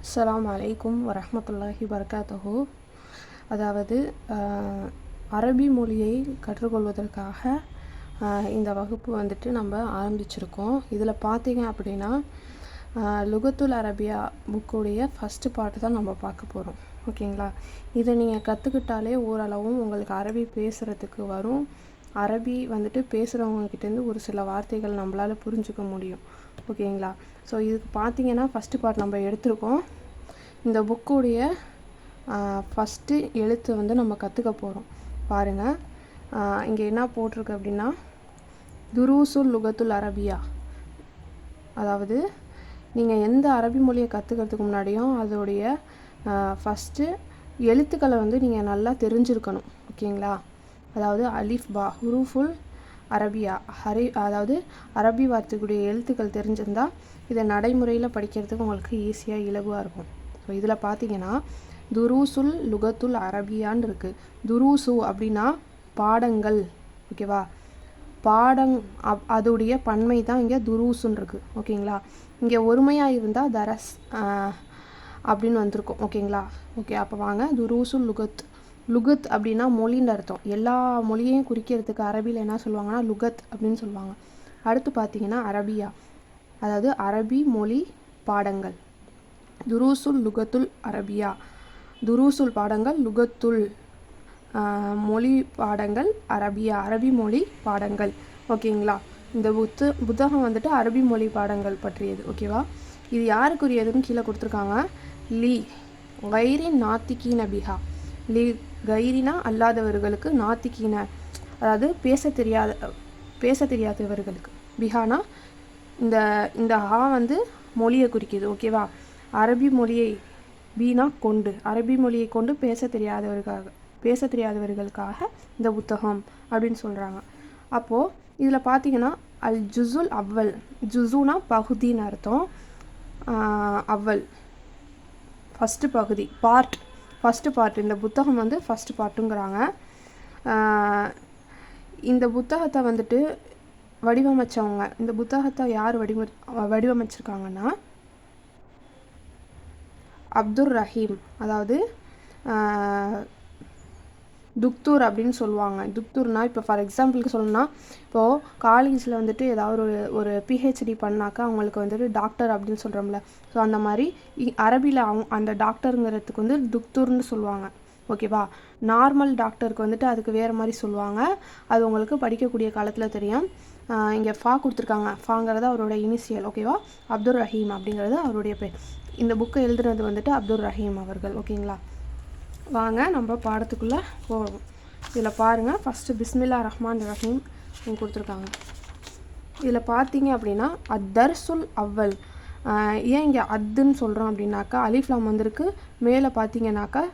அஸ்ஸலாமு அலைக்கும் வரஹ்மத்துல்லாஹி வபரகாத்துஹு. அதாவது அரபி மொழியை கற்றுக்கொள்வதற்காக இந்த வகுப்பு வந்துட்டு நம்ம ஆரம்பிச்சிருக்கோம். இதில் பார்த்தீங்க அப்படின்னா லுகத்துல் அரபியா புக்குடைய ஃபஸ்ட்டு பார்ட்டு தான் நம்ம பார்க்க போகிறோம். ஓகேங்களா? இதை நீங்கள் கற்றுக்கிட்டாலே ஓரளவும் உங்களுக்கு அரபி பேசுகிறதுக்கு வரும். அரபி வந்துட்டு பேசுகிறவங்கக்கிட்டேருந்து ஒரு சில வார்த்தைகள் நம்மளால் புரிஞ்சுக்க முடியும். ஓகேங்களா? ஸோ இதுக்கு பார்த்தீங்கன்னா ஃபஸ்ட்டு பார்ட் நம்ம எடுத்திருக்கோம். இந்த புக்குடைய ஃபஸ்ட்டு எழுத்து வந்து நம்ம கற்றுக்க போகிறோம். பாருங்கள், இங்கே என்ன போட்டிருக்கு அப்படின்னா துரூசுல் லுகத்துல் அரபியா. அதாவது நீங்கள் எந்த அரபி மொழியை கற்றுக்கிறதுக்கு முன்னாடியும் அதோடைய ஃபஸ்ட்டு எழுத்துக்களை வந்து நீங்கள் நல்லா தெரிஞ்சிருக்கணும். ஓகேங்களா? அதாவது அலிஃப் பா ஹுரூஃபுல் அரபியா அதாவது அரபி வார்த்தைக்குடைய எழுத்துக்கள் தெரிஞ்சிருந்தால் இதை நடைமுறையில் படிக்கிறதுக்கு உங்களுக்கு ஈஸியாக இலகுவாக இருக்கும். ஸோ இதில் பார்த்தீங்கன்னா துரூசுல் லுகத்துல் அரபியான்னு இருக்குது. துரூசு அப்படின்னா பாடங்கள். ஓகேவா? அதோடைய பன்மை தான் இங்கே துரூசுன்னு இருக்குது. ஓகேங்களா? இங்கே ஒருமையாக இருந்தால் தரஸ் அப்படின்னு வந்திருக்கும். ஓகேங்களா? ஓகே, அப்போ வாங்க. துரூசுல் லுகத் அப்படின்னா மொழின்னு அர்த்தம். எல்லா மொழியையும் குறிக்கிறதுக்கு அரபியில் என்ன சொல்லுவாங்கன்னா லுகத் அப்படின்னு சொல்லுவாங்க. அடுத்து பார்த்தீங்கன்னா அரபியா, அதாவது அரபி மொழி பாடங்கள். துரூசுல் லுகத்துல் அரபியா, துரூசுல் பாடங்கள், லுகத்துல் மொழி பாடங்கள், அரபியா அரபி மொழி பாடங்கள். ஓகேங்களா? இந்த புத்தகம் வந்துட்டு அரபி மொழி பாடங்கள் பற்றியது. ஓகேவா? இது யாருக்குரியதுன்னு கீழே கொடுத்துருக்காங்க. லி கைரி நாத்திகீன பிஹா. லி கைரினா அல்லாதவர்களுக்கு, நாத்திகீன அதாவது பேச தெரியாதவர்களுக்கு, பிஹானா இந்த ஹா வந்து மொழியை குறிக்கிது. ஓகேவா? அரபி மொழியை, பீனா கொண்டு, அரபி மொழியை கொண்டு பேச தெரியாதவர்களுக்காக இந்த புத்தகம் அப்படின்னு சொல்கிறாங்க. அப்போது இதில் பார்த்தீங்கன்னா அல் ஜுசுல் அவ்வல், ஜுசுனா பகுதின்னு அர்த்தம். அவ்வல் ஃபஸ்ட்டு பகுதி, ஃபஸ்ட்டு பார்ட். இந்த புத்தகம் வந்து ஃபஸ்ட்டு பார்ட்டுங்கிறாங்க. இந்த புத்தகத்தை வந்துட்டு வடிவமைச்சவங்க, இந்த புத்தகத்தை யார் வடிவமைச்சிருக்காங்கன்னா அப்துர் ரஹீம், அதாவது துக்தூர் அப்படின்னு சொல்லுவாங்க. துக்தூர்னா இப்போ ஃபார் எக்ஸாம்பிளுக்கு சொல்லணும்னா, இப்போது காலேஜில் வந்துட்டு ஏதாவது ஒரு பிஹெச்டி பண்ணாக்கா அவங்களுக்கு வந்துட்டு டாக்டர் அப்படின்னு சொல்கிறோம்ல. ஸோ அந்த மாதிரி அரபியில் அந்த டாக்டருங்கிறதுக்கு வந்து துக்தூர்னு சொல்லுவாங்க. ஓகேவா? நார்மல் டாக்டருக்கு வந்துட்டு அதுக்கு வேறு மாதிரி சொல்லுவாங்க. அது உங்களுக்கு படிக்கக்கூடிய காலத்தில் தெரியும். இங்கே ஃபா கொடுத்துருக்காங்க. ஃபாங்கிறது அவரோட இனிஷியல். ஓகேவா? அப்துர் ரஹீம் அப்படிங்கிறது அவருடைய பேர். இந்த புக்கை எழுதுனது வந்துட்டு அப்துர் ரஹீம் அவர்கள். ஓகேங்களா? வாங்க நம்ம பாடத்துக்குள்ளே போவோம். இதில் பாருங்கள், ஃபஸ்ட்டு பிஸ்மில்லா ரஹ்மான் ரஹீம் கொடுத்துருக்காங்க. இதில் பார்த்தீங்க அப்படின்னா அத்தர்சுல் அவ்வல். ஏன் இங்கே அத்துன்னு சொல்கிறோம் அப்படின்னாக்கா அலிஃப்லாம் வந்திருக்கு. மேலே பார்த்தீங்கன்னாக்கா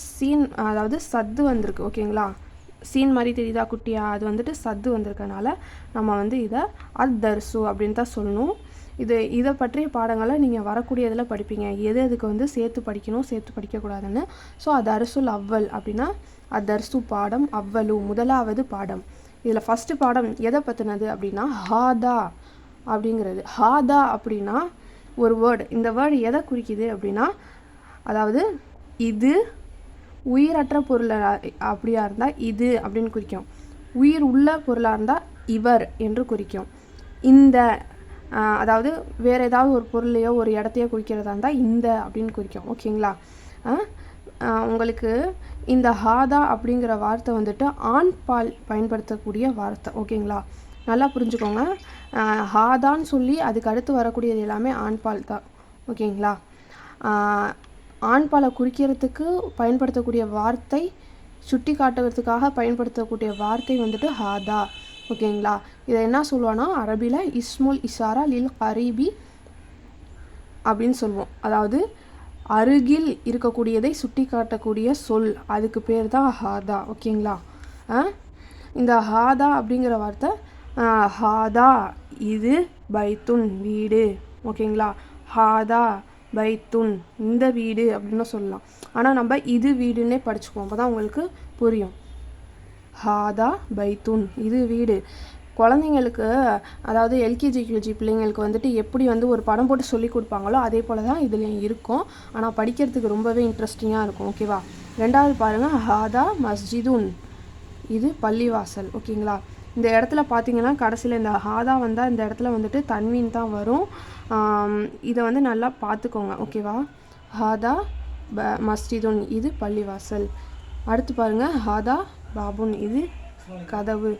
சீன், அதாவது சத்து வந்திருக்கு. ஓகேங்களா? சீன் மாதிரி தெரியுதா குட்டியா? அது வந்துட்டு சத்து வந்திருக்கனால நம்ம வந்து இதை அத்தர்சு அப்படின்னு தான் சொல்லணும். இதை பற்றிய பாடங்களை நீங்கள் வரக்கூடியதில் படிப்பீங்க. எதுக்கு வந்து சேர்த்து படிக்கணும், சேர்த்து படிக்கக்கூடாதுன்னு. ஸோ அது அர்சுல் அவ்வல் அப்படின்னா அத்தர்சு பாடம், அவ்வலு முதலாவது பாடம். இதில் ஃபஸ்ட்டு பாடம் எதை பற்றினது அப்படின்னா ஹாதா அப்படிங்கிறது. ஹாதா அப்படின்னா ஒரு வேர்டு. இந்த வேர்டு எதை குறிக்குது அப்படின்னா, அதாவது இது உயிரற்ற பொருள் அப்படியா இருந்தால் இது அப்படின்னு குறிக்கும். உயிர் உள்ள பொருளாக இருந்தால் இவர் என்று குறிக்கும். இந்த அதாவது வேறு ஏதாவது ஒரு பொருளையோ ஒரு இடத்தையோ குறிக்கிறதா இருந்தால் இந்த அப்படின்னு குறிக்கும். ஓகேங்களா? உங்களுக்கு இந்த ஹாதா அப்படிங்கிற வார்த்தை வந்துட்டு ஆண் பால் பயன்படுத்தக்கூடிய வார்த்தை. ஓகேங்களா? நல்லா புரிஞ்சுக்கோங்க. ஹாதான்னு சொல்லி அதுக்கு அடுத்து வரக்கூடியது எல்லாமே ஆண் பால் தான். ஓகேங்களா? ஆண் பாலை குறிக்கிறதுக்கு பயன்படுத்தக்கூடிய வார்த்தை, சுட்டி காட்டுறதுக்காக பயன்படுத்தக்கூடிய வார்த்தை வந்துட்டு ஹாதா. ஓகேங்களா? இதை என்ன சொல்லுவோன்னா அரபியில் இஸ்முல் இஷாரா லில் கரீபி அப்படின்னு சொல்லுவோம். அதாவது அருகில் இருக்கக்கூடியதை சுட்டி காட்டக்கூடிய சொல், அதுக்கு பேர் தான் ஹாதா. ஓகேங்களா? இந்த ஹாதா அப்படிங்கிற வார்த்தை ஹாதா இது பைத்துன் வீடு. ஓகேங்களா? ஹாதா பைத்துன் இந்த வீடு அப்படின்னு சொல்லலாம். ஆனால் நம்ம இது வீடுன்னே படிச்சுக்குவோம், அப்போ தான் உங்களுக்கு புரியும். ஹாதா பைத்துன் இது வீடு. குழந்தைங்களுக்கு அதாவது எல்கேஜி யூகேஜி பிள்ளைங்களுக்கு வந்துட்டு எப்படி வந்து ஒரு படம் போட்டு சொல்லி கொடுப்பாங்களோ அதே போல் தான் இதுலேயும் இருக்கும். ஆனால் படிக்கிறதுக்கு ரொம்பவே இன்ட்ரெஸ்டிங்காக இருக்கும். ஓகேவா? ரெண்டாவது பாருங்கள், ஹாதா மஸ்ஜிதுன், இது பள்ளிவாசல். ஓகேங்களா? இந்த இடத்துல பார்த்தீங்கன்னா கடைசியில் இந்த ஹாதா வந்தால் இந்த இடத்துல வந்துட்டு தன்வீன் தான் வரும். இதை வந்து நல்லா பார்த்துக்கோங்க. ஓகேவா? ஹாதா மஸ்ஜிதுன், இது பள்ளிவாசல். அடுத்து பாருங்கள், ஹாதா பாபுன், இது கதவு.